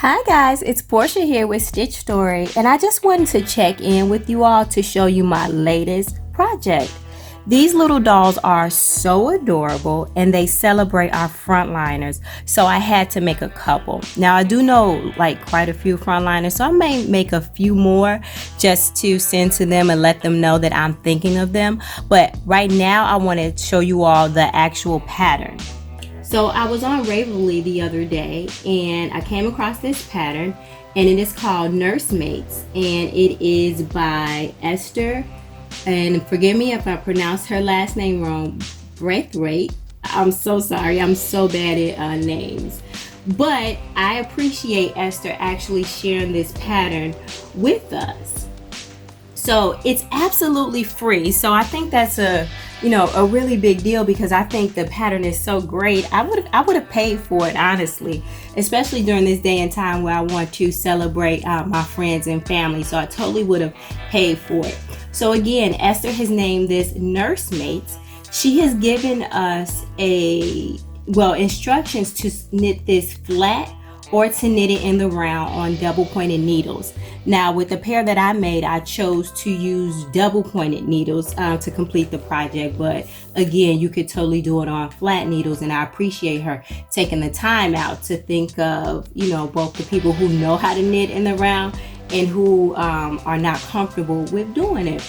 Hi guys, it's Portia here with Stitch Story, and I just wanted to check in with you all to show you my latest project. These little dolls are so adorable and they celebrate our frontliners, so I had to make a couple. Now I do know like quite a few frontliners, so I may make a few more just to send to them and let them know that I'm thinking of them. But right now I want to show you all the actual pattern. So I was on Ravelry the other day and I came across this pattern, and it is called Nursemates, and it is by Esther, and forgive me if I pronounce her last name wrong, Braithwaite. I'm so sorry, I'm so bad at names. But I appreciate Esther actually sharing this pattern with us. So it's absolutely free. So I think that's a really big deal, because I think the pattern is so great. I would have paid for it, honestly, especially during this day and time where I want to celebrate my friends and family. So I totally would have paid for it. So again, Esther has named this Nursemates. She has given us instructions to knit this flat or to knit it in the round on double pointed needles. Now with the pair that I made, I chose to use double pointed needles to complete the project, but again, you could totally do it on flat needles, and I appreciate her taking the time out to think of both the people who know how to knit in the round and who are not comfortable with doing it.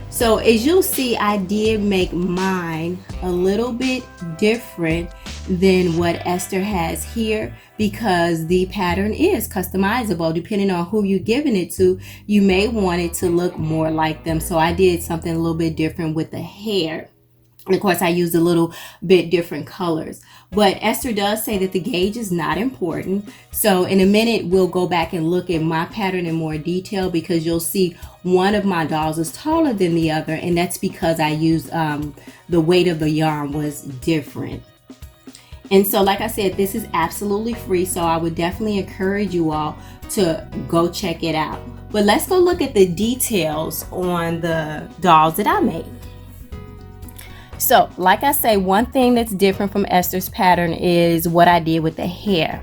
So as you'll see, I did make mine a little bit different than what Esther has here, because the pattern is customizable. Depending on who you're giving it to, you may want it to look more like them. So I did something a little bit different with the hair. And of course, I used a little bit different colors. But Esther does say that the gauge is not important. So in a minute, we'll go back and look at my pattern in more detail, because you'll see one of my dolls is taller than the other. And that's because I used the weight of the yarn was different. And so like I said, this is absolutely free. So I would definitely encourage you all to go check it out. But let's go look at the details on the dolls that I made. So like I say, one thing that's different from Esther's pattern is what I did with the hair.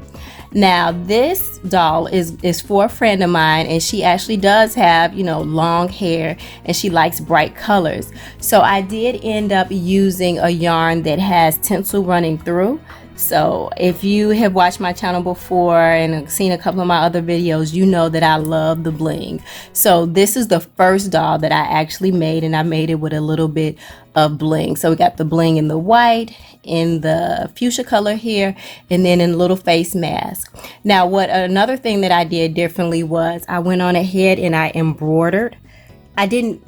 Now this doll is for a friend of mine, and she actually does have long hair, and she likes bright colors. So I did end up using a yarn that has tinsel running through. So if you have watched my channel before and seen a couple of my other videos, you know that I love the bling. So this is the first doll that I actually made, and I made it with a little bit of bling. So we got the bling in the white, in the fuchsia color here, and then in a little face mask. Now another thing that I did differently was I went on ahead and I embroidered. I didn't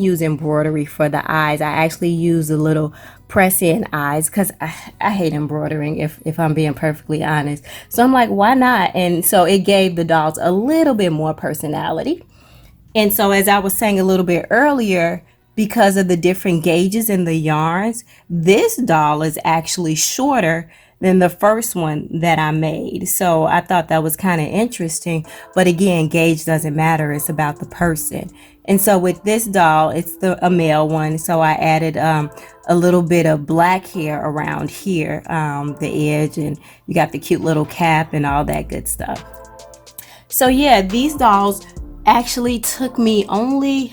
use embroidery for the eyes. I actually used a little press-in eyes, because I hate embroidering, if I'm being perfectly honest. So I'm like, why not? And so it gave the dolls a little bit more personality. And so as I was saying a little bit earlier, because of the different gauges in the yarns, this doll is actually shorter than the first one that I made. So I thought that was kind of interesting. But again, gauge doesn't matter. It's about the person. And so with this doll, it's a male one. So I added a little bit of black hair around here, the edge, and you got the cute little cap and all that good stuff. So yeah, these dolls actually took me only,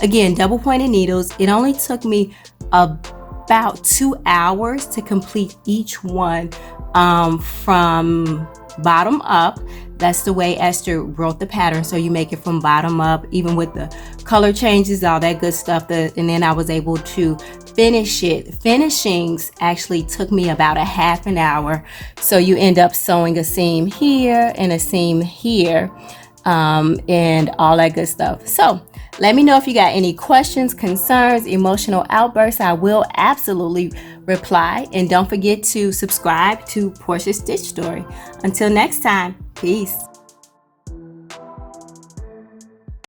again, double pointed needles. It only took me about 2 hours to complete each one from bottom up. That's the way Esther wrote the pattern. So you make it from bottom up, even with the color changes, all that good stuff. And then I was able to finish it. Finishings actually took me about a half an hour. So you end up sewing a seam here and a seam here, and all that good stuff. So let me know if you got any questions, concerns, emotional outbursts. I will absolutely reply. And don't forget to subscribe to Portia's Stitch Story. Until next time, peace.